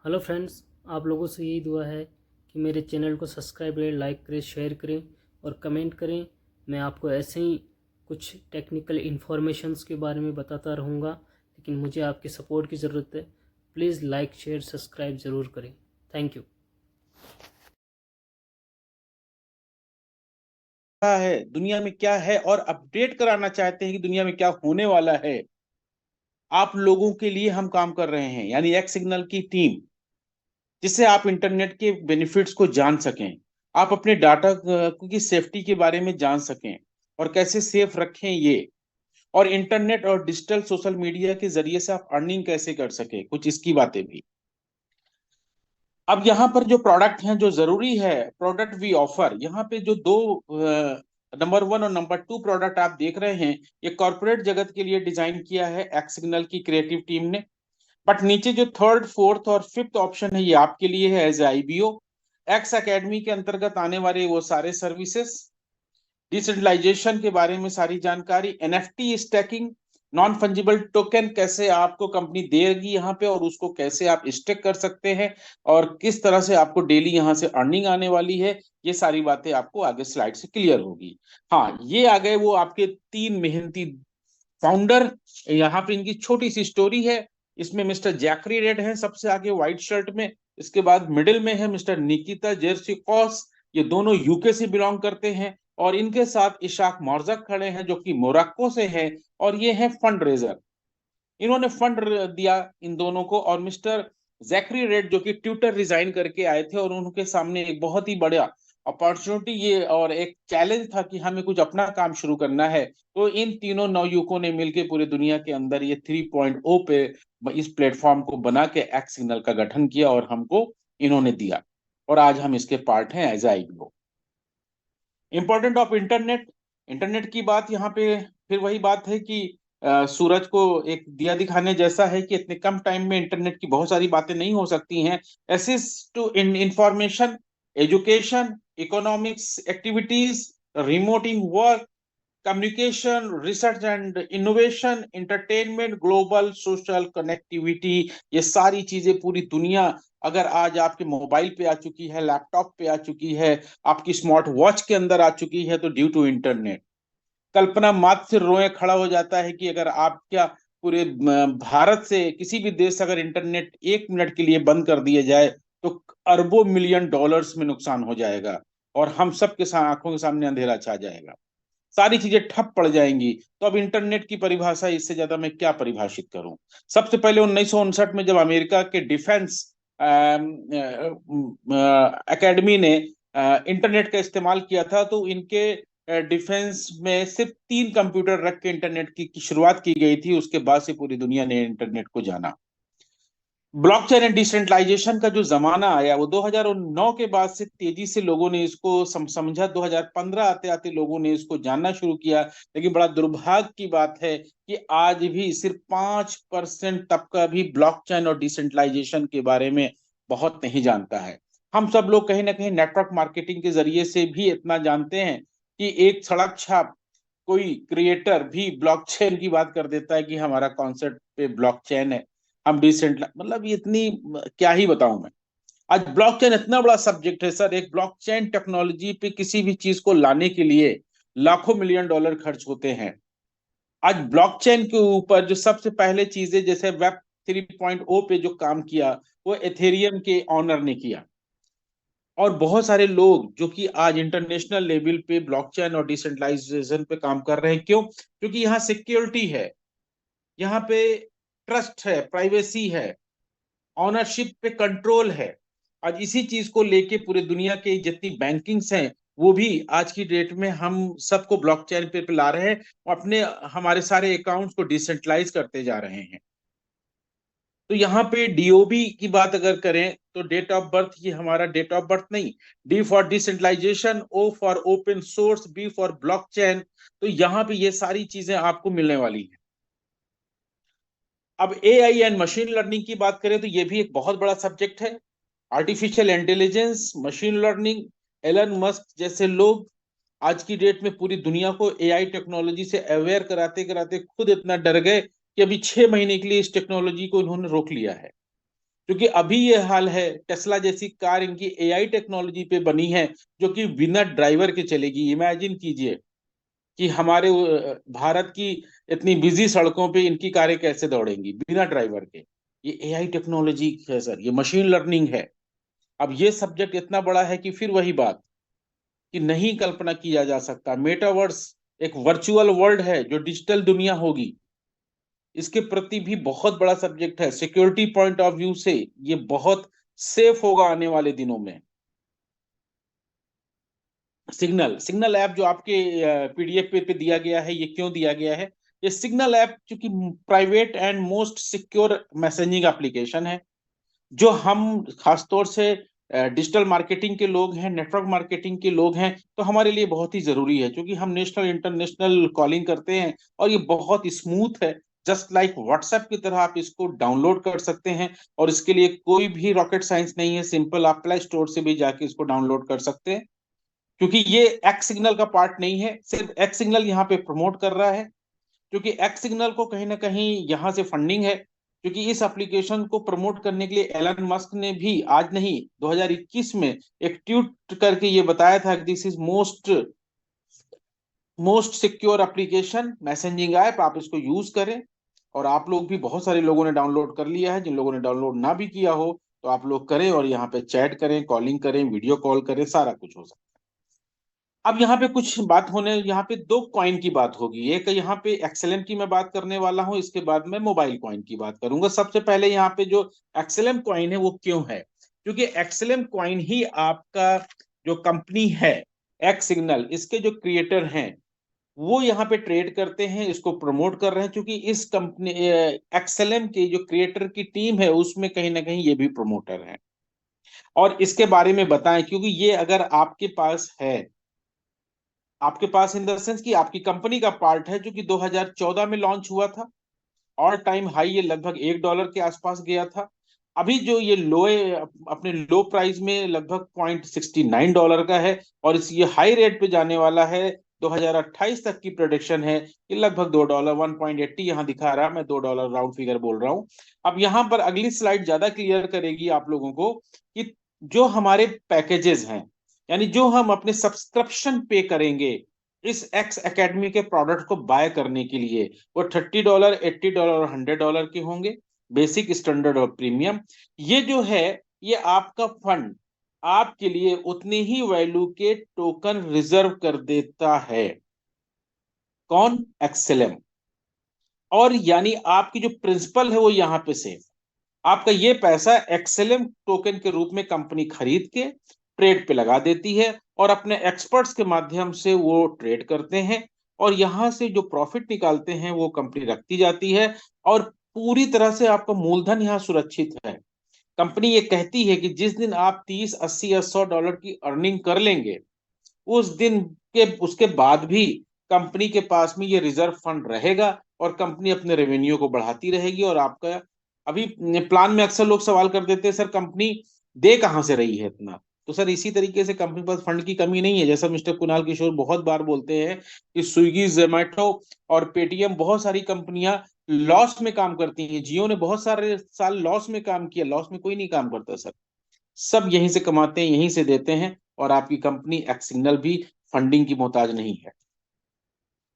Hello friends, आप लोगों से यही दुआ है कि मेरे चैनल को सब्सक्राइब करें, लाइक करें, शेयर करें और कमेंट करें। मैं आपको ऐसे ही कुछ टेक्निकल इन्फॉर्मेशंस के बारे में बताता रहूँगा, लेकिन मुझे आपकी सपोर्ट की ज़रूरत है। प्लीज़ लाइक, शेयर, सब्सक्राइब ज़रूर करें। Thank you. क्या है दुनिया में, क्या है और अपडेट कराना चाहते हैं कि दुनिया में क्या होने वाला है। आप लोगों के लिए हम काम कर रहे हैं, यानी एक्स सिग्नल की टीम, जिससे आप इंटरनेट के बेनिफिट्स को जान सकें, आप अपने डाटा की सेफ्टी के बारे में जान सकें और कैसे सेफ रखें ये, और इंटरनेट और डिजिटल सोशल मीडिया के जरिए से आप अर्निंग कैसे कर सकें, कुछ इसकी बातें भी। अब यहाँ पर जो प्रोडक्ट हैं, जो जरूरी है, प्रोडक्ट वी ऑफर, यहाँ पे जो दो नंबर 1 और नंबर 2 प्रोडक्ट आप देख रहे हैं, ये कॉर्पोरेट जगत के लिए डिजाइन किया है एक्स सिग्नल की क्रिएटिव टीम ने। बट नीचे जो थर्ड, फोर्थ और फिफ्थ ऑप्शन है, ये आपके लिए है एज आईबीओ। एक्स एकेडमी के अंतर्गत आने वाले वो सारे सर्विसेज, डिसेंट्रलाइजेशन के बारे में सारी जानकारी, NFT stacking, non fungible token कैसे आपको कंपनी देगी यहाँ पे, और उसको कैसे आप स्टेक कर सकते हैं, और किस तरह से आपको डेली यहाँ से अर्निंग आने वाली है, ये सारी बातें आपको आगे स्लाइड से क्लियर होगी। हाँ, ये आ गए वो आपके 3 मेहनती फाउंडर। यहाँ पे इनकी छोटी सी स्टोरी है। इसमें मिस्टर जैकरी रेड है सबसे आगे व्हाइट शर्ट में। इसके बाद मिडिल में है मिस्टर निकिता जेरसिकोस, ये दोनों यूके से बिलोंग करते हैं। और इनके साथ इशाक मौर्जक खड़े हैं जो कि मोरक्को से है, और ये है फंड रेजर। इन्होंने फंड दिया इन दोनों को। और मिस्टर जैकरी रेड जो कि ट्विटर रिजाइन करके आए थे, और उनके सामने एक बहुत ही बड़ा अपॉर्चुनिटी ये और एक चैलेंज था कि हमें कुछ अपना काम शुरू करना है। तो इन तीनों नवयुवकों ने मिलकर पूरी दुनिया के अंदर ये 3.0 पे इस प्लेटफॉर्म को बना के एक्स सिग्नल का गठन किया, और हमको इन्होंने दिया, और आज हम इसके पार्ट हैं as IBO. Important of internet, internet की बात यहाँ पे फिर वही बात है कि सूरज को एक दिया दिखाने जैसा है कि इतने कम टाइम में इंटरनेट की बहुत सारी बातें नहीं हो सकती हैं। Access to information, education, economics activities, remoting work, communication, research and innovation, entertainment, global social connectivity, ये सारी चीजें पूरी दुनिया अगर आज आपके मोबाइल पे आ चुकी है, लैपटॉप पे आ चुकी है, आपकी स्मार्ट वॉच के अंदर आ चुकी है, तो ड्यू टू इंटरनेट। कल्पना मात्र से रोए खड़ा हो जाता है कि अगर आप क्या पूरे भारत से किसी भी देश से अगर इंटरनेट 1 मिनट के लिए बंद कर दिया जाए, तो अरबों मिलियन डॉलर्स में नुकसान हो जाएगा, और हम सबके आंखों के सामने अंधेरा छा जाएगा, सारी चीजें ठप पड़ जाएंगी। तो अब इंटरनेट की परिभाषा इससे ज्यादा मैं क्या परिभाषित करूं। सबसे पहले 1959 में जब अमेरिका के डिफेंस एकेडमी ने इंटरनेट का इस्तेमाल किया था, तो इनके डिफेंस में सिर्फ 3 कंप्यूटर रख के इंटरनेट की शुरुआत की गई थी। उसके बाद से पूरी दुनिया ने इंटरनेट को जाना। ब्लॉकचेन एंड डिसेंट्रलाइजेशन का जो जमाना आया, वो 2009 के बाद से तेजी से लोगों ने इसको समझा। 2015 आते आते लोगों ने इसको जानना शुरू किया। लेकिन बड़ा दुर्भाग्य की बात है कि आज भी सिर्फ 5% तबका भी ब्लॉकचेन और डिसेंट्रलाइजेशन के बारे में बहुत नहीं जानता है। हम सब लोग कहीं ना कहीं नेटवर्क मार्केटिंग के जरिए से भी इतना जानते हैं कि एक सड़क छाप कोई क्रिएटर भी ब्लॉकचेन की बात कर देता है कि हमारा कॉन्सेप्ट पे ब्लॉकचेन है, हम डिसेंट, मतलब ये इतनी क्या ही बताऊं मैं। आज ब्लॉकचेन इतना बड़ा सब्जेक्ट है सर। एक ब्लॉकचेन टेक्नोलॉजी पे किसी भी चीज को लाने के लिए लाखों मिलियन डॉलर खर्च होते हैं। आज ब्लॉकचेन के ऊपर जो सबसे पहले चीजें, जैसे वेब 3.0 पे जो काम किया, वो एथेरियम के ऑनर ने किया। और बहुत सारे लोग जो कि आज इंटरनेशनल लेवल पे ब्लॉकचेन और डिसेंट्रलाइजेशन पे काम कर रहे हैं। क्यों? क्योंकि यहाँ सिक्योरिटी है, यहाँ पे ट्रस्ट है, प्राइवेसी है, ऑनरशिप पे कंट्रोल है। आज इसी चीज को लेके पूरे दुनिया के जितनी बैंकिंग्स हैं, वो भी आज की डेट में हम सबको ब्लॉकचेन पे ला रहे हैं, और अपने हमारे सारे अकाउंट्स को डिसेंट्रलाइज करते जा रहे हैं। तो यहाँ पे डीओबी की बात अगर करें, तो डेट ऑफ बर्थ, ये हमारा डेट ऑफ बर्थ नहीं। D for decentralisation, O for open source, B for blockchain. तो यहाँ पे ये सारी चीजें आपको मिलने वाली हैं। अब एआई एंड मशीन लर्निंग की बात करें, तो ये भी एक बहुत बड़ा सब्जेक्ट है। Artificial intelligence, machine learning, Elon Musk जैसे लोग आज की डेट में पूरी दुनिया को एआई टेक्नोलॉजी से अवेयर कराते कराते खुद इतना डर गए कि अभी 6 महीने के लिए इस टेक्नोलॉजी को इन्होंने रोक लिया है। क्योंकि अभी ये हाल है, टेस्ला जैसी कार इनकी एआई टेक्नोलॉजी पे बनी है, जो कि बिना ड्राइवर के चलेगी। इमेजिन कीजिए कि हमारे भारत की इतनी बिजी सड़कों पे इनकी कारें कैसे दौड़ेंगी बिना ड्राइवर के। ये एआई टेक्नोलॉजी है सर, ये मशीन लर्निंग है। अब ये सब्जेक्ट इतना बड़ा है कि फिर वही बात कि नहीं कल्पना किया जा सकता। मेटावर्स एक वर्चुअल वर्ल्ड है जो डिजिटल दुनिया होगी, इसके प्रति भी बहुत बड़ा सब्जेक्ट है। सिक्योरिटी पॉइंट ऑफ व्यू से ये बहुत सेफ होगा आने वाले दिनों में। सिग्नल सिग्नल ऐप जो आपके पीडीएफ पे दिया गया है, ये क्यों दिया गया है? ये सिग्नल ऐप चूंकि private and most secure messaging application है, जो हम खासतौर से डिजिटल मार्केटिंग के लोग हैं, नेटवर्क मार्केटिंग के लोग हैं, तो हमारे लिए बहुत ही जरूरी है, क्योंकि हम नेशनल इंटरनेशनल कॉलिंग करते हैं और ये बहुत स्मूथ है। जस्ट लाइक व्हाट्सएप की तरह आप इसको डाउनलोड कर सकते हैं, और इसके लिए कोई भी रॉकेट साइंस नहीं है। सिंपल आप प्ले स्टोर से भी जाके इसको डाउनलोड कर सकते हैं, क्योंकि ये एक्स सिग्नल का पार्ट नहीं है। सिर्फ एक्स सिग्नल यहाँ पे प्रमोट कर रहा है, क्योंकि एक्स सिग्नल को कहीं ना कहीं यहाँ से फंडिंग है। क्योंकि इस एप्लीकेशन को प्रमोट करने के लिए एलन मस्क ने भी आज नहीं 2021 में एक ट्वीट करके ये बताया था कि this is most most secure application messaging app, आप इसको यूज करें। और आप लोग भी, बहुत सारे लोगों ने डाउनलोड कर लिया है। जिन लोगों ने डाउनलोड ना भी किया हो तो आप लोग करें, और यहाँ पे चैट करें, कॉलिंग करें, वीडियो कॉल करें, सारा कुछ हो सकता है। अब यहाँ पे कुछ बात होने, यहाँ पे दो कॉइन की बात होगी। एक यहाँ पे एक्सएलएम की मैं बात करने वाला हूँ, इसके बाद मैं मोबाइल कॉइन की बात करूंगा। सबसे पहले यहाँ पे जो एक्सएलएम कॉइन है वो क्यों है? क्योंकि एक्सएलएम कॉइन ही आपका जो कंपनी है एक्स सिग्नल, इसके जो क्रिएटर हैं वो यहाँ पे ट्रेड करते हैं, इसको प्रमोट कर रहे हैं। क्योंकि इस कंपनी एक्सएलएम के जो क्रिएटर की टीम है उसमें कहीं ना कहीं ये भी प्रमोटर है। और इसके बारे में बताएं, क्योंकि ये अगर आपके पास है, आपके पास इन द सेंस कि आपकी कंपनी का पार्ट है, जो कि 2014 में लॉन्च हुआ था। ऑल टाइम हाई ये लगभग $1 के आसपास गया था। अभी जो ये लो अपने लो प्राइस में लगभग $0.69 का है, और इस ये हाई रेट पे जाने वाला है। 2028 तक की प्रोडिक्शन है कि लगभग $2, 1.80 यहाँ दिखा रहा है, मैं $2 राउंड फिगर बोल रहा हूँ। अब यहाँ पर अगली स्लाइड ज्यादा क्लियर करेगी आप लोगों को कि जो हमारे पैकेजेस हैं, यानी जो हम अपने सब्सक्रिप्शन पे करेंगे इस एक्स एकेडमी के प्रोडक्ट को बाय करने के लिए, वो $30, $80 और $100 के होंगे, बेसिक, स्टैंडर्ड और प्रीमियम। ये जो है ये आपका फंड आपके लिए उतने ही वैल्यू के टोकन रिजर्व कर देता है। कौन? एक्सएलएम। और यानी आपकी जो प्रिंसिपल है वो यहाँ पे सेफ। आपका ये पैसा एक्सएलएम टोकन के रूप में कंपनी खरीद के ट्रेड पे लगा देती है, और अपने एक्सपर्ट्स के माध्यम से वो ट्रेड करते हैं, और यहां से जो प्रॉफिट निकालते हैं वो कंपनी रखती जाती है। और पूरी तरह से आपका मूलधन यहाँ सुरक्षित है। कंपनी ये कहती है कि जिस दिन आप 30, 80 या $100 की अर्निंग कर लेंगे, उस दिन के उसके बाद भी कंपनी के पास में ये रिजर्व फंड रहेगा, और कंपनी अपने रेवेन्यू को बढ़ाती रहेगी। और आपका अभी प्लान में अक्सर लोग सवाल कर देते हैं, सर कंपनी दे कहां से रही है इतना? तो सर इसी तरीके से कंपनी के पास फंड की कमी नहीं है। जैसा मिस्टर कुणाल किशोर बहुत बार बोलते हैं कि स्विगी, जोमेटो और पेटीएम, बहुत सारी कंपनियां लॉस में काम करती हैं। जियो ने बहुत सारे साल लॉस में काम किया, लॉस में कोई नहीं काम करता सर। सब यहीं से कमाते हैं, यहीं से देते हैं, और आपकी कंपनी एक्स सिग्नल भी फंडिंग की मोहताज नहीं है।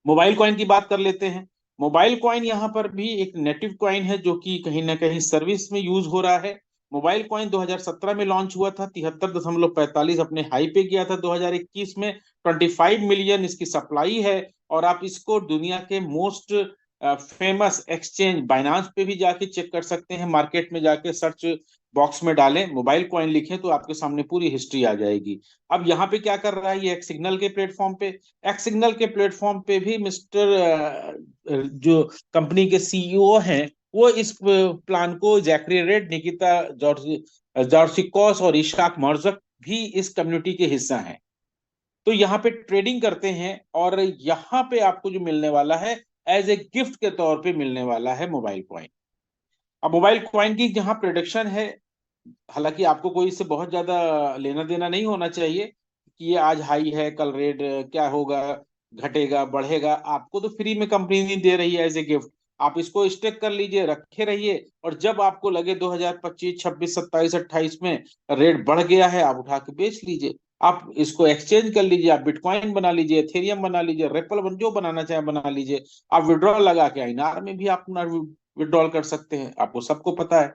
मोबाइल कॉइन की बात कर लेते हैं। मोबाइल कॉइन यहाँ पर भी एक नेटिव कॉइन है, जो कि कहीं ना कहीं सर्विस में यूज हो रहा है। मोबाइल कॉइन 2017 में लॉन्च हुआ था, 73.45 अपने हाई पे गया था। 2021 में 25 मिलियन इसकी सप्लाई है, और आप इसको दुनिया के मोस्ट फेमस एक्सचेंज बाइनांस पे भी जाके चेक कर सकते हैं। मार्केट में जाके सर्च बॉक्स में डालें मोबाइल कॉइन लिखें तो आपके सामने पूरी हिस्ट्री आ जाएगी। अब यहाँ पे क्या कर रहा है ये एक्स सिग्नल के प्लेटफॉर्म पे? एक्स सिग्नल के प्लेटफॉर्म पे भी मिस्टर जो कंपनी के सीईओ हैं, वो इस प्लान को, जैकरी रेड, निकिता जॉर्सिकोस और इशाक मर्जक भी इस कम्युनिटी के हिस्सा हैं। तो यहाँ पे ट्रेडिंग करते हैं, और यहाँ पे आपको जो मिलने वाला है एज ए गिफ्ट के तौर पे मिलने वाला है मोबाइल कॉइन। अब मोबाइल कॉइन की जहां प्रोडक्शन है, हालांकि आपको कोई इससे बहुत ज्यादा लेना देना नहीं होना चाहिए कि ये आज हाई है, कल रेट क्या होगा, घटेगा, बढ़ेगा। आपको तो फ्री में कंपनी नहीं दे रही है एज ए गिफ्ट। आप इसको स्टेक कर लीजिए, रखे रहिए, और जब आपको लगे 2025, 26, 27, 28 में रेट बढ़ गया है, आप उठा के बेच लीजिए। आप इसको एक्सचेंज कर लीजिए, आप बिटकॉइन बना लीजिए, एथेरियम बना लीजिए, रेपल जो बनाना चाहे बना लीजिए। आप विड्रॉल लगा के आईनार में भी आप विड्रॉल कर सकते हैं, आपको सबको पता है।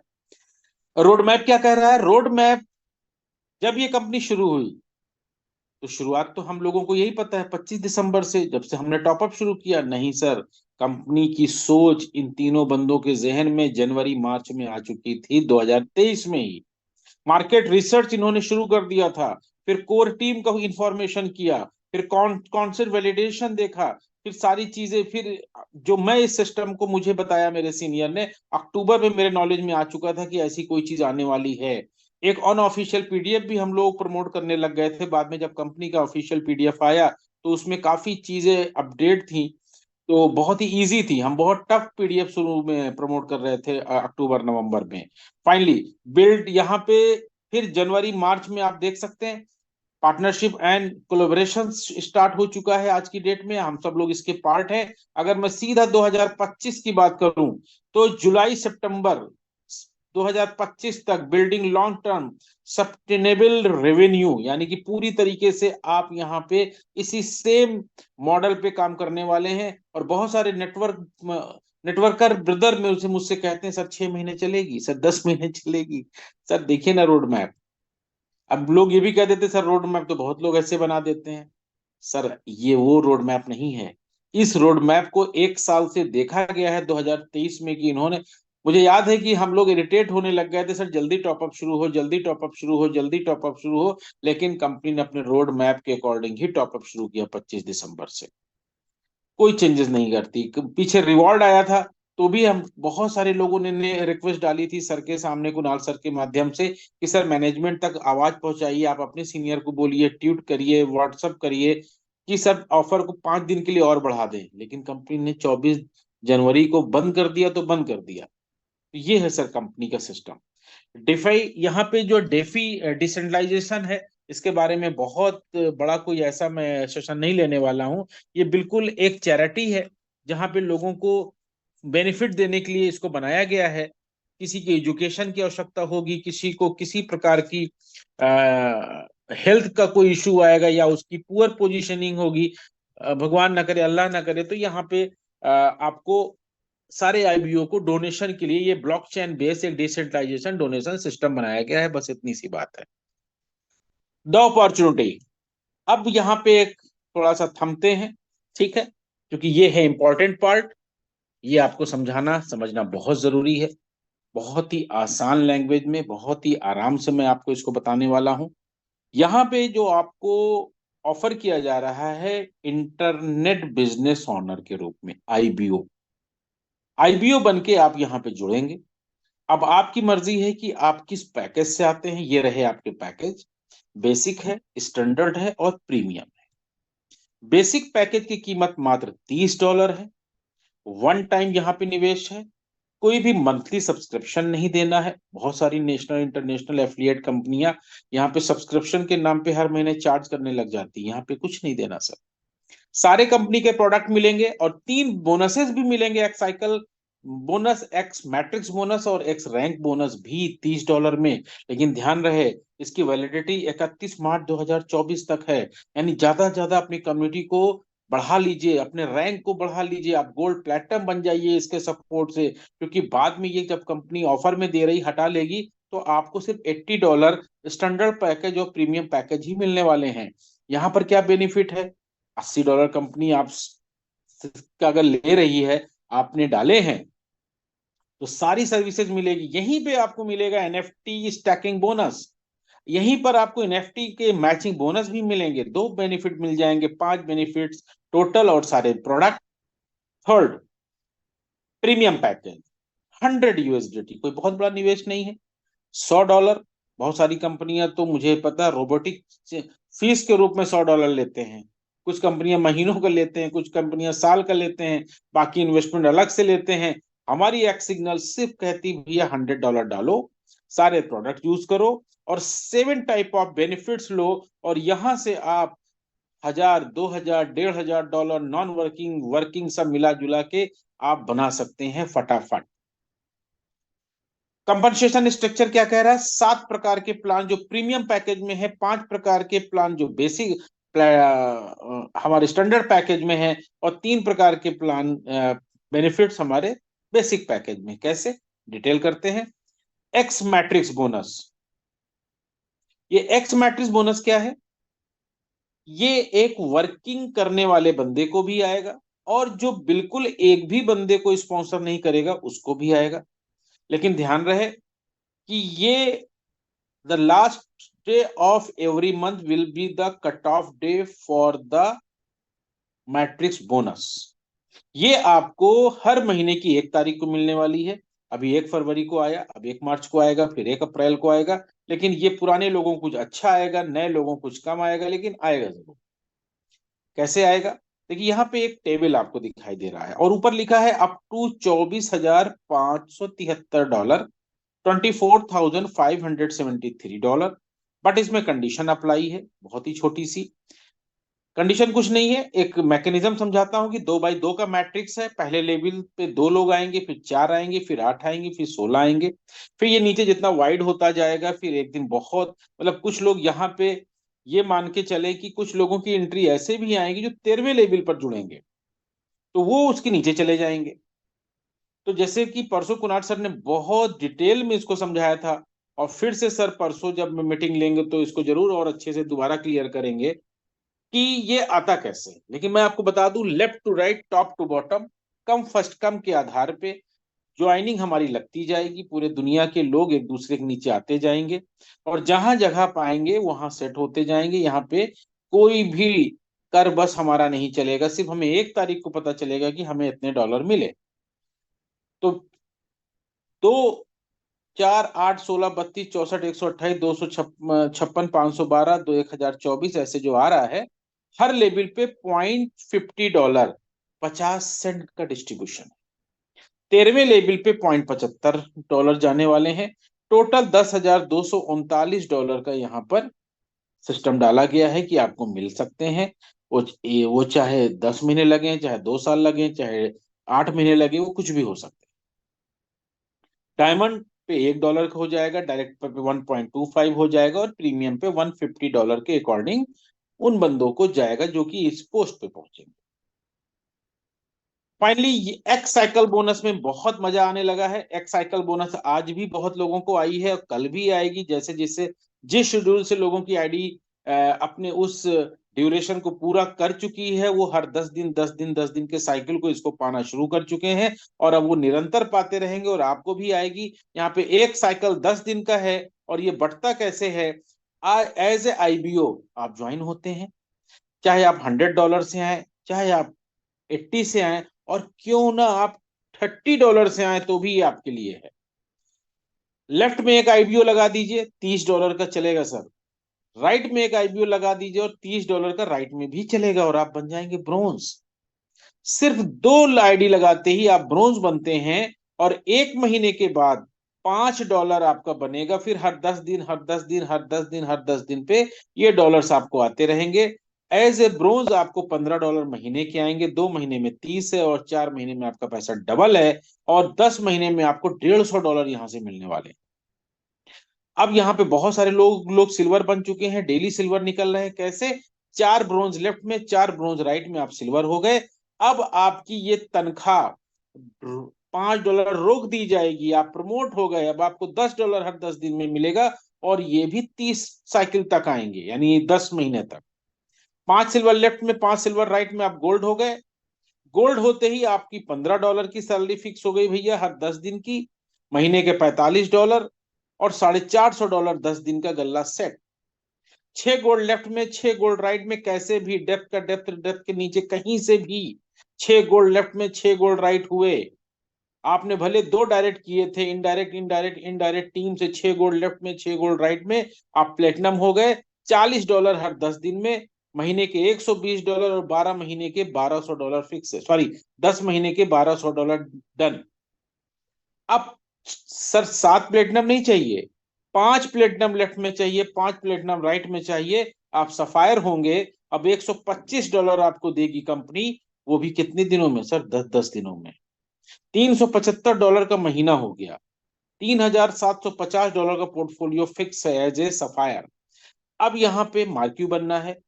रोड मैप क्या कह रहा है? रोड मैप, जब ये कंपनी शुरू हुई तो शुरुआत तो हम लोगों को यही पता है 25 दिसंबर से, जब से हमने टॉपअप शुरू किया। नहीं सर, कंपनी की सोच इन तीनों बंदों के जहन में जनवरी मार्च में आ चुकी थी, 2023 में ही। मार्केट रिसर्च इन्होंने शुरू कर दिया था, फिर कोर टीम का इंफॉर्मेशन किया, फिर कॉन्सेप्ट वैलिडेशन देखा, फिर सारी चीजें, फिर जो मैं इस सिस्टम को, मुझे बताया मेरे सीनियर ने, अक्टूबर में मेरे नॉलेज में आ चुका था कि ऐसी कोई चीज आने वाली है। एक अनऑफिशियल पीडीएफ भी हम लोग प्रमोट करने लग गए थे। बाद में जब कंपनी का ऑफिशियल पीडीएफ आया तो उसमें काफी चीजें अपडेट थी, तो बहुत ही इजी थी। हम बहुत टफ पीडीएफ शुरू में प्रमोट कर रहे थे अक्टूबर नवंबर में। फाइनली बिल्ड यहाँ पे, फिर जनवरी मार्च में आप देख सकते हैं पार्टनरशिप एंड कोलैबोरेशन स्टार्ट हो चुका है। आज की डेट में हम सब लोग इसके पार्ट हैं। अगर मैं सीधा 2025 की बात करूं तो जुलाई सितंबर 2025 तक building long term sustainable revenue, यानी कि पूरी तरीके से आप यहाँ पे इसी सेम मॉडल पे काम करने वाले हैं। और बहुत सारे नेटवर्कर ब्रदर में उसे मुझसे कहते हैं, सर 6 महीने चलेगी, सर 10 महीने चलेगी। सर देखिए ना रोड मैप। अब लोग ये भी कह देते सर रोड मैप तो बहुत लोग ऐसे बना देते हैं। सर ये वो रोड मैप नहीं है। इस रोड मैप को 1 साल से देखा गया है 2023 में कि इन्होंने, मुझे याद है कि हम लोग इरिटेट होने लग गए थे, सर जल्दी टॉपअप शुरू हो, जल्दी टॉपअप शुरू हो, जल्दी टॉपअप शुरू हो। लेकिन कंपनी ने अपने रोड मैप के अकॉर्डिंग ही टॉपअप शुरू किया 25 दिसंबर से। कोई चेंजेस नहीं करती। पीछे रिवॉर्ड आया था तो भी हम बहुत सारे लोगों ने रिक्वेस्ट डाली थी सर के सामने, कुणाल सर के माध्यम से, कि सर मैनेजमेंट तक आवाज पहुंचाइए, आप अपने सीनियर को बोलिए, ट्वीट करिए, व्हाट्सअप करिए कि सर ऑफर को 5 दिन के लिए और बढ़ा दें। लेकिन कंपनी ने 24 जनवरी को बंद कर दिया तो बंद कर दिया। ये है सर कंपनी का सिस्टम। डिफाई, यहाँ पे जो डेफी डिसेंट्रलाइजेशन है, इसके बारे में बहुत बड़ा कोई ऐसा मैं सेशन नहीं लेने वाला हूँ। ये बिल्कुल एक चैरिटी है जहाँ पे लोगों को बेनिफिट देने के लिए इसको बनाया गया है। किसी की एजुकेशन की आवश्यकता होगी, किसी को किसी प्रकार की हेल्थ का कोई इशू आएगा या उसकी पुअर पोजीशनिंग होगी, भगवान ना करे, अल्लाह ना करे, तो यहाँ पे आपको सारे आईबीओ को डोनेशन के लिए ये ब्लॉकचेन बेस्ड एक डिसेंट्रलाइजेशन डोनेशन सिस्टम बनाया गया है। बस इतनी सी बात है। द अपॉर्चुनिटी, अब यहाँ पे एक थोड़ा सा थमते हैं, ठीक है, क्योंकि ये है इंपॉर्टेंट पार्ट। ये आपको समझाना समझना बहुत जरूरी है। बहुत ही आसान लैंग्वेज में, बहुत ही आराम से मैं आपको इसको बताने वाला हूं। यहाँ पे जो आपको ऑफर किया जा रहा है इंटरनेट बिजनेस ऑनर के रूप में, आईबीओ। आईबीओ बन के आप यहाँ पे जुड़ेंगे। अब आपकी मर्जी है कि आप किस पैकेज से आते हैं। ये रहे आपके पैकेज, बेसिक है, स्टैंडर्ड है और प्रीमियम है। बेसिक पैकेज की कीमत मात्र $30 है। वन टाइम यहाँ पे निवेश है, कोई भी मंथली सब्सक्रिप्शन नहीं देना है। बहुत सारी नेशनल इंटरनेशनल एफिलिएट कंपनियां यहाँ पे सब्सक्रिप्शन के नाम पे हर महीने चार्ज करने लग जाती है। यहाँ पे कुछ नहीं देना सर। सारे कंपनी के प्रोडक्ट मिलेंगे और 3 बोनसेस भी मिलेंगे, x cycle bonus, x matrix bonus और एक्स रैंक बोनस भी $30 में। लेकिन ध्यान रहे, इसकी वैलिडिटी 31 मार्च 2024 तक है। यानी ज्यादा से ज्यादा अपनी कम्युनिटी को बढ़ा लीजिए, अपने रैंक को बढ़ा लीजिए, आप गोल्ड प्लेटिनम बन जाइए इसके सपोर्ट से। क्योंकि बाद में ये जब कंपनी ऑफर में दे रही हटा लेगी तो आपको सिर्फ $80 स्टैंडर्ड पैकेज और प्रीमियम पैकेज ही मिलने वाले हैं। यहाँ पर क्या बेनिफिट है? $80 कंपनी आप का अगर ले रही है, आपने डाले हैं, तो सारी सर्विसेज मिलेगी। यहीं पे आपको मिलेगा एनएफटी स्टैकिंग बोनस, यहीं पर आपको एनएफटी के मैचिंग बोनस भी मिलेंगे। 2 बेनिफिट मिल जाएंगे, 5 बेनिफिट्स टोटल और सारे प्रोडक्ट। थर्ड, प्रीमियम पैकेज $100, कोई बहुत बड़ा निवेश नहीं है। $100, बहुत सारी कंपनियां तो मुझे पता है रोबोटिक फीस के रूप में $100 लेते हैं। कुछ कंपनियां महीनों का लेते हैं, कुछ कंपनियां साल का लेते हैं, बाकी इन्वेस्टमेंट अलग से लेते हैं। हमारी एक्स सिग्नल सिर्फ कहती भैया $100 डालो, सारे प्रोडक्ट यूज करो और 7 टाइप ऑफ बेनिफिट्स लो। और यहां से आप 1000, 2000, $1500 नॉन वर्किंग वर्किंग सब मिला जुला के आप बना सकते हैं फटाफट। कंपनसेशन स्ट्रक्चर क्या कह रहा है? 7 प्रकार के प्लान जो प्रीमियम पैकेज में है, 5 प्रकार के प्लान जो बेसिक हमारे स्टैंडर्ड पैकेज में है, और 3 प्रकार के प्लान बेनिफिट्स हमारे बेसिक पैकेज में। कैसे डिटेल करते हैं। X matrix bonus. ये एक्स मैट्रिक्स बोनस क्या है? ये एक वर्किंग करने वाले बंदे को भी आएगा, और जो बिल्कुल एक भी बंदे को स्पॉन्सर नहीं करेगा उसको भी आएगा। लेकिन ध्यान रहे कि ये the last day of every month will be the cutoff day for the matrix bonus. ये आपको हर महीने की 1 तारीख को मिलने वाली है। अभी 1 फरवरी को आया, अब 1 मार्च को आएगा, फिर 1 अप्रैल को आएगा। लेकिन ये पुराने लोगों को कुछ अच्छा आएगा, नए लोगों को कुछ कम आएगा, लेकिन आएगा जरूर। कैसे आएगा? देखिए यहाँ पे एक टेबल आपको दिखाई दे रहा है, और ऊपर लिखा है अप टू $24,573, $24,573। बट इसमें कंडीशन अप्लाई है, बहुत ही छोटी सी कंडीशन, कुछ नहीं है। एक मैकेनिज्म समझाता हूं कि 2x2 का मैट्रिक्स है। पहले लेवल पे 2 लोग आएंगे, फिर 4 आएंगे, फिर 8 आएंगे, फिर 16 आएंगे। फिर ये नीचे जितना वाइड होता जाएगा, फिर एक दिन बहुत मतलब कुछ लोग यहाँ पे ये मान के चले कि कुछ लोगों की एंट्री ऐसे भी आएगी जो 13वें लेवल पर जुड़ेंगे, तो वो उसके नीचे चले जाएंगे। तो जैसे कि परसों कुणाल सर ने बहुत डिटेल में इसको समझाया था, और फिर से सर परसों जब मीटिंग लेंगे तो इसको जरूर और अच्छे से दोबारा क्लियर करेंगे कि ये आता कैसे। लेकिन मैं आपको बता दूं, left to right, top to bottom, come first come के आधार पे ज्वाइनिंग हमारी लगती जाएगी। पूरे दुनिया के लोग एक दूसरे के नीचे आते जाएंगे, और जहां जगह पाएंगे वहां सेट होते जाएंगे। यहाँ पे कोई भी कर बस हमारा नहीं चलेगा। सिर्फ हमें 1 तारीख को पता चलेगा कि हमें इतने डॉलर मिले। तो 2, 4, 8, 16, 32, 64, 128, 256, 512, 2024 ऐसे जो आ रहा है, हर लेवल पे $0.50, 50 सेंट का डिस्ट्रीब्यूशन है। 13वें लेवल पे $0.75 जाने वाले हैं। टोटल $10,239 का यहाँ पर सिस्टम डाला गया है कि आपको मिल सकते हैं। वो चाहे 10 महीने लगे, चाहे 2 साल लगे, चाहे 8 महीने लगे, वो कुछ भी हो सकते हैं। डायमंड पे $1 का हो जाएगा, डायरेक्ट पे 1.25 हो जाएगा, और प्रीमियम पे $150 के अकॉर्डिंग उन बंदों को जाएगा जो कि इस पोस्ट पे पहुंचेंगे। फाइनली एक्स साइकिल बोनस में बहुत मजा आने लगा है। एक्स साइकिल बोनस आज भी बहुत लोगों को आई है, और कल भी आएगी। जैसे जैसे जिस शेड्यूल से लोगों की आईडी अपने उस ड्यूरेशन को पूरा कर चुकी है, वो हर 10 दिन 10 दिन 10 दिन के साइकिल को इसको पाना शुरू कर चुके हैं, और अब वो निरंतर पाते रहेंगे, और आपको भी आएगी। यहाँ पे एक साइकिल 10 दिन का है, और ये बढ़ता कैसे है? एज ए आईबीओ आप ज्वाइन होते हैं, चाहे आप $100 से आए, चाहे आप 80 से आए, और क्यों ना आप $30 से आए, तो भी ये आपके लिए है। लेफ्ट में एक आईबीओ लगा दीजिए, $30 का चलेगा सर। राइट में एक आईबीओ लगा दीजिए, और $30 का राइट में भी चलेगा, और आप बन जाएंगे ब्रोंज। सिर्फ 2 आईडी लगाते ही आप ब्रोंज बनते हैं, और 1 महीने के बाद $5 आपका बनेगा। फिर हर 10 दिन, हर 10 दिन, हर 10 दिन, हर 10 दिन पे ये डॉलर्स आपको आते रहेंगे। एज ए ब्रोंज आपको $15 महीने के आएंगे। 2 महीने में 30 है, और 4 महीने में आपका पैसा डबल है, और 10 महीने में आपको $150 यहां से मिलने वाले हैं। अब यहाँ पे बहुत सारे लोग सिल्वर बन चुके हैं, डेली सिल्वर निकल रहे हैं। कैसे? 4 ब्रोंज लेफ्ट में, 4 ब्रोंज राइट में, आप सिल्वर हो गए। अब आपकी ये तनख्वाह $5 रोक दी जाएगी, आप प्रमोट हो गए। अब आपको $10 हर 10 दिन में मिलेगा, और ये भी 30 साइकिल तक आएंगे, यानी 10 महीने तक। 5 सिल्वर लेफ्ट में, 5 सिल्वर राइट में, आप गोल्ड हो गए। गोल्ड होते ही आपकी $15 की सैलरी फिक्स हो गई भैया, हर 10 दिन की। महीने के $45, और $450 10 दिन का गल्ला सेट। 6 गोल्ड लेफ्ट में, 6 गोल्ड राइट में, कैसे भी डेप्थ का डेप्थ डेप्थ के नीचे कहीं से भी 6 गोल्ड लेफ्ट में, 6 गोल्ड राइट हुए। आपने भले 2 डायरेक्ट किए थे, इनडायरेक्ट इनडायरेक्ट इनडायरेक्ट टीम से, 6 गोल्ड लेफ्ट में, 6 गोल्ड राइट में, आप प्लेटिनम हो गए। $40 हर 10 दिन में, महीने के $120, और 12 महीने के $1200 फिक्स है, सॉरी 10 महीने के $1200 डन। अब सर 7 प्लेटिनम नहीं चाहिए, 5 प्लेटिनम लेफ्ट में चाहिए, 5 प्लेटिनम राइट में चाहिए, आप सफायर होंगे, अब $125 आपको देगी कंपनी, वो भी कितने दिनों में सर? 10-10 दिनों में। $375 का महीना हो गया। $3,750 का पोर्टफोलियो फिक्स है एज ए सफायर। अब यहाँ पे मार्क्यू बनना है,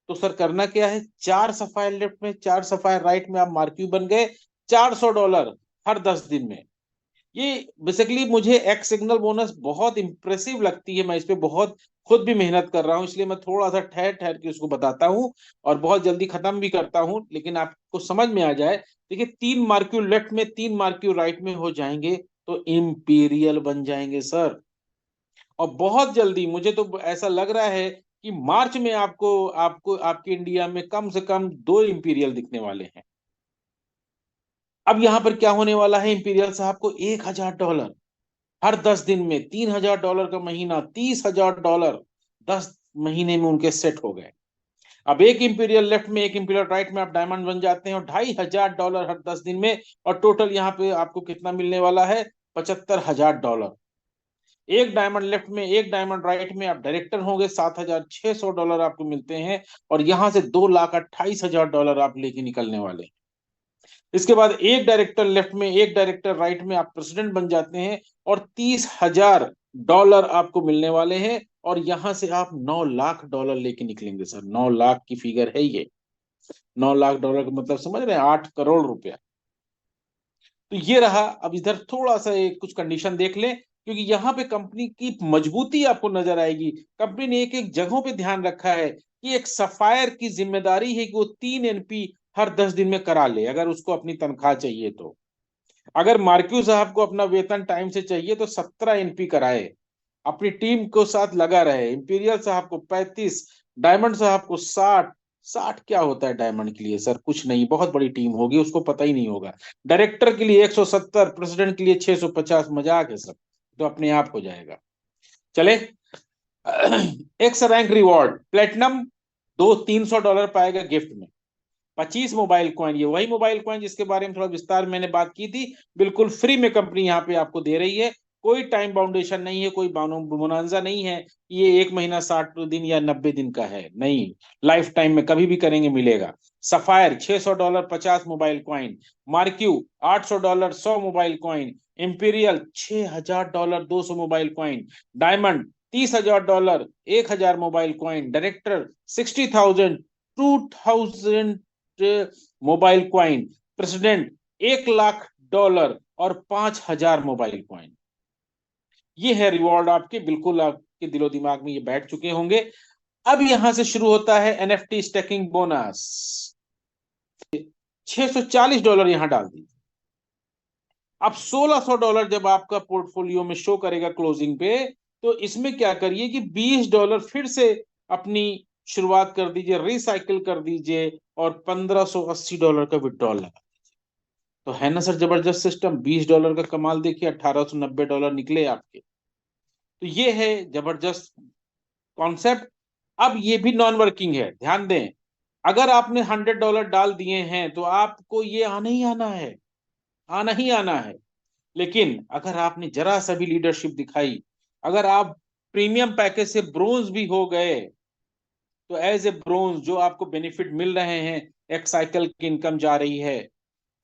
तो सर करना क्या है? 4 सफायर लेफ्ट में, 4 सफायर राइट में, आप मार्क्यू बन गए। $400 हर 10 दिन में। ये बेसिकली मुझे एक्स सिग्नल बोनस बहुत इंप्रेसिव लगती है। मैं इस पे बहुत खुद भी मेहनत कर रहा हूं, इसलिए मैं थोड़ा सा ठहर ठहर के उसको बताता हूं और बहुत जल्दी खत्म भी करता हूं, लेकिन आपको समझ में आ जाए। देखिए, 3 मार्क्यू लेफ्ट में, 3 मार्क्यू राइट में हो जाएंगे तो इंपीरियल बन जाएंगे सर। और बहुत जल्दी, मुझे तो ऐसा लग रहा है कि मार्च में आपको आपको आपके इंडिया में कम से कम 2 इंपीरियल दिखने वाले हैं। अब यहां पर क्या होने वाला है? इंपीरियल साहब को $1,000 हर 10 दिन में, $3,000 का महीना, $30,000 10 महीने में उनके सेट हो गए। अब एक इंपीरियल लेफ्ट में, एक इंपीरियल राइट में आप डायमंड बन जाते हैं और $2,500 हर 10 दिन में। और टोटल यहाँ पे आपको कितना मिलने वाला है? $75,000। एक डायमंड लेफ्ट में, एक डायमंड राइट में आप डायरेक्टर होंगे, $7,600 आपको मिलते हैं। और यहां से $2,28,000 आप लेके निकलने वाले हैं। इसके बाद एक डायरेक्टर लेफ्ट में, एक डायरेक्टर राइट में आप प्रेसिडेंट बन जाते हैं और $30,000 आपको मिलने वाले हैं। और यहां से आप $9 लाख लेके निकलेंगे सर। 9 लाख की फिगर है ये। $9 लाख का मतलब समझ रहे हैं? 8 करोड़ रुपया। तो ये रहा। अब इधर थोड़ा सा कुछ कंडीशन देख लें, क्योंकि यहाँ पे कंपनी की मजबूती आपको नजर आएगी। कंपनी ने एक एक जगहों पे ध्यान रखा है कि एक सफायर की जिम्मेदारी है कि वो 3 NP हर 10 दिन में करा ले, अगर उसको अपनी तनख्वाह चाहिए तो। अगर मार्क्यू साहब को अपना वेतन टाइम से चाहिए तो 17 NP कराए, अपनी टीम को साथ लगा रहे। इंपीरियल साहब को 35, डायमंड साहब को 60। 60 क्या होता है डायमंड के लिए सर? कुछ नहीं, बहुत बड़ी टीम होगी, उसको पता ही नहीं होगा। डायरेक्टर के लिए 170, प्रेसिडेंट के लिए 650। मजाक है सर, तो अपने आप हो जाएगा। चले। एक्स रैंक रिवॉर्ड प्लेटिनम, $200-300 पाएगा गिफ्ट में। 25 मोबाइल कॉइन, ये वही मोबाइल कॉइन जिसके बारे में थोड़ा विस्तार में मैंने बात की थी, बिल्कुल फ्री में कंपनी यहाँ पे आपको दे रही है। कोई टाइम बाउंडेशन नहीं है, कोई बोनांजा नहीं है। ये 1 महीना 60 दिन या 90 दिन का है, नहीं। लाइफ टाइम में कभी भी करेंगे मिलेगा। Sapphire $600 50 mobile coin. Marquee $800 100 mobile coin. Imperial $6,000 200 mobile coin. Diamond $30,000 1,000 mobile coin. Director 60,000 2,000 mobile coin. President $1,00,000 और 5,000 मोबाइल क्वाइन। ये है रिवॉर्ड आपके, बिल्कुल आपके दिलो दिमाग में ये बैठ चुके होंगे। अब यहां से शुरू होता है NFT स्टैकिंग बोनस। $640 यहां डाल दीजिए। अब $1,600 जब आपका पोर्टफोलियो में शो करेगा क्लोजिंग पे, तो इसमें क्या करिए कि $20 फिर से अपनी शुरुआत कर दीजिए, रिसाइकिल कर दीजिए और $1,580 का विड्रॉल लगा। तो है ना सर जबरदस्त सिस्टम? $20 का कमाल देखिए, $1,890 निकले आपके। तो ये है जबरदस्त कॉन्सेप्ट। अब ये भी नॉन वर्किंग है, ध्यान दें। अगर आपने $100 डाल दिए हैं तो आपको ये आना ही आना है, आना ही आना है। लेकिन अगर आपने जरा सा भी लीडरशिप दिखाई, अगर आप प्रीमियम पैकेज से ब्रोंज भी हो गए, तो एज ए ब्रोंज जो आपको बेनिफिट मिल रहे हैं, एक साइकिल की इनकम जा रही है,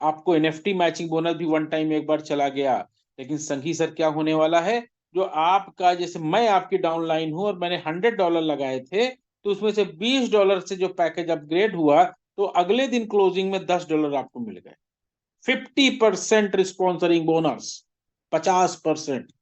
आपको NFT मैचिंग बोनस भी वन टाइम एक बार चला गया। लेकिन संगी सर क्या होने वाला है? जो आपका, जैसे मैं आपकी डाउनलाइन हूं और मैंने $100 लगाए थे, तो उसमें से $20 से जो पैकेज अपग्रेड हुआ, तो अगले दिन क्लोजिंग में $10 आपको मिल गए। 50% स्पॉन्सरिंग बोनस, 50%।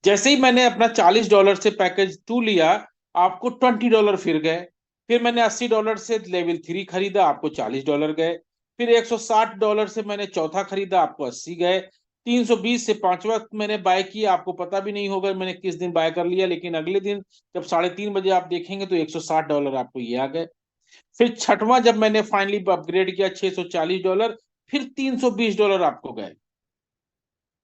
जैसे ही मैंने अपना $40 से पैकेज 2 लिया, आपको $20 फिर गए। फिर मैंने $80 से लेवल 3 खरीदा, आपको $40 गए। फिर $160 से मैंने चौथा खरीदा, आपको 80 गए। 320 से पांचवा मैंने बाय किया, आपको पता भी नहीं होगा मैंने किस दिन बाय कर लिया, लेकिन अगले दिन जब 3:30 बजे आप देखेंगे तो $160 आपको ये आ गए। फिर छठवां जब मैंने फाइनली अपग्रेड किया, $640, फिर $320 आपको गए।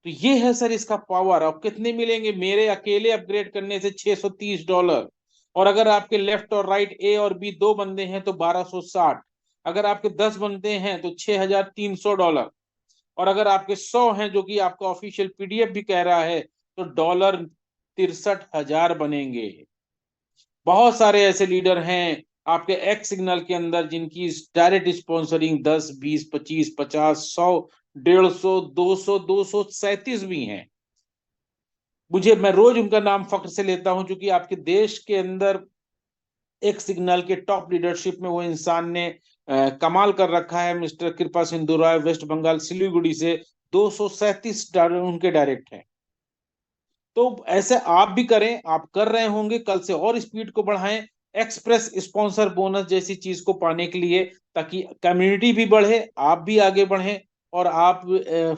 तो ये है सर इसका पावर। अब कितने मिलेंगे? मेरे अकेले अपग्रेड करने से $630। और अगर आपके लेफ्ट और राइट ए और बी दो बंदे हैं तो 1260। अगर आपके 10 बंदे हैं तो $6,300। और अगर आपके 100 हैं, जो कि आपका ऑफिशियल PDF भी कह रहा है, तो $63,000 बनेंगे। बहुत सारे ऐसे लीडर हैं आपके एक्स सिग्नल के अंदर जिनकी डायरेक्ट स्पॉन्सरिंग 10, 20, 25, 50, 100, 150, 200, 237 भी हैं। मैं रोज उनका नाम फख्र से लेता हूं, क्योंकि आपके देश के अंदर एक सिग्नल के टॉप लीडरशिप में वो इंसान ने कमाल कर रखा है। मिस्टर कृपा सिंधु राय, वेस्ट बंगाल सिलीगुड़ी से 237 उनके डायरेक्ट हैं। तो ऐसे आप भी करें, आप कर रहे होंगे, कल से और स्पीड को बढ़ाएं, एक्सप्रेस स्पॉन्सर बोनस जैसी चीज को पाने के लिए, ताकि कम्युनिटी भी बढ़े, आप भी आगे बढ़ें और आप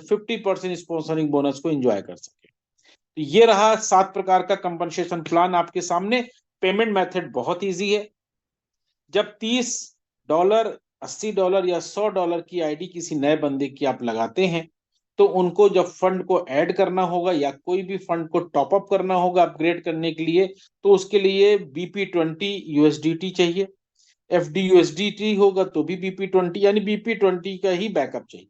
50% स्पॉन्सरिंग बोनस को एंजॉय कर सकें। तो ये रहा 7 प्रकार का कंपनसेशन प्लान आपके सामने। पेमेंट मेथड बहुत इजी है। जब $30, $80 या $100 की आईडी किसी नए बंदे की आप लगाते हैं, तो उनको जब फंड को ऐड करना होगा या कोई भी फंड को टॉप अप करना होगा अपग्रेड करने के लिए, तो उसके लिए BP20 USDT चाहिए। FD USDT होगा तो भी BP20, यानी BP20 का ही बैकअप चाहिए।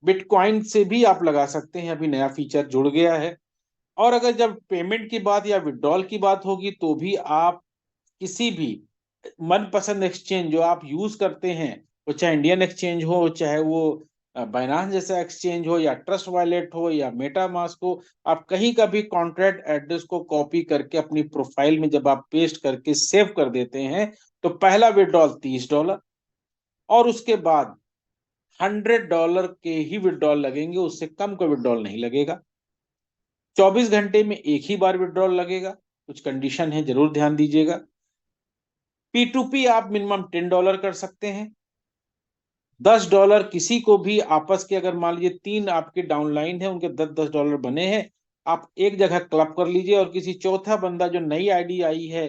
बिटकॉइन से भी आप लगा सकते हैं, अभी नया फीचर जुड़ गया है। और अगर जब पेमेंट की बात या विड्रॉल की बात होगी, तो भी आप किसी भी मनपसंद एक्सचेंज जो आप यूज करते हैं, वो चाहे इंडियन एक्सचेंज हो, चाहे वो बाइनांस जैसा एक्सचेंज हो, या ट्रस्ट वॉलेट हो, या मेटामास्क हो, आप कहीं का भी कॉन्ट्रैक्ट एड्रेस को कॉपी करके अपनी प्रोफाइल में जब आप पेस्ट करके सेव कर देते हैं, तो पहला विड्रॉल $30 और उसके बाद $100 के ही विड्रॉल लगेंगे, उससे कम का विड्रॉल नहीं लगेगा। 24 घंटे में एक ही बार विड्रॉल लगेगा। कुछ कंडीशन है, जरूर ध्यान दीजिएगा। P2P आप मिनिमम $10 कर सकते हैं। $10 किसी को भी आपस के, अगर मान लीजिए 3 आपके डाउनलाइन है, उनके $10 बने हैं, आप एक जगह क्लब कर लीजिए, और किसी चौथा बंदा जो नई आईडी आई है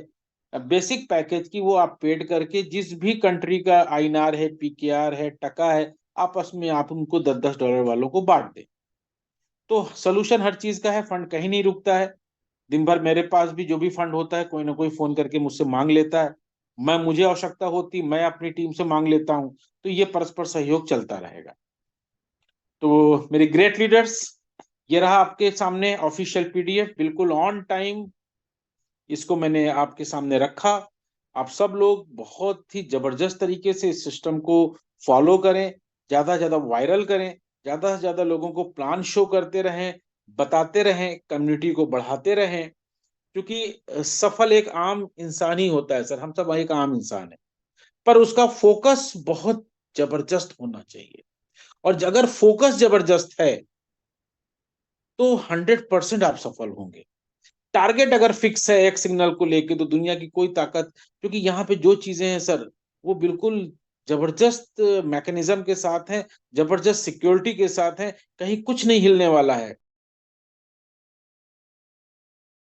बेसिक पैकेज की, वो आप पेड करके जिस भी कंट्री का INR है, PKR है, टका है, आपस में आप उनको $10 वालों को बांट दें। तो सोल्यूशन हर चीज का है, फंड कहीं नहीं रुकता है। दिन भर मेरे पास भी जो भी फंड होता है, कोई ना कोई फोन करके मुझसे मांग लेता है, मुझे आवश्यकता होती, मैं अपनी टीम से मांग लेता हूं। तो ये परस्पर सहयोग चलता रहेगा। तो मेरे ग्रेट लीडर्स, ये रहा आपके सामने ऑफिशियल PDF, बिल्कुल ऑन टाइम इसको मैंने आपके सामने रखा। आप सब लोग बहुत ही जबरदस्त तरीके से इस सिस्टम को फॉलो करें, ज्यादा से ज्यादा वायरल करें, ज्यादा से ज्यादा लोगों को प्लान शो करते रहें, बताते रहें, कम्युनिटी को बढ़ाते रहें। क्योंकि सफल एक आम इंसान ही होता है सर, हम सब एक आम इंसान है, पर उसका फोकस बहुत जबरदस्त होना चाहिए। और अगर फोकस जबरदस्त है, तो 100% आप सफल होंगे। टारगेट अगर फिक्स है एक सिग्नल को लेके, तो दुनिया की कोई ताकत, क्योंकि यहाँ पे जो चीजें हैं सर, वो बिल्कुल जबरदस्त मैकेनिज्म के साथ हैं, जबरदस्त सिक्योरिटी के साथ हैं, कहीं कुछ नहीं हिलने वाला है।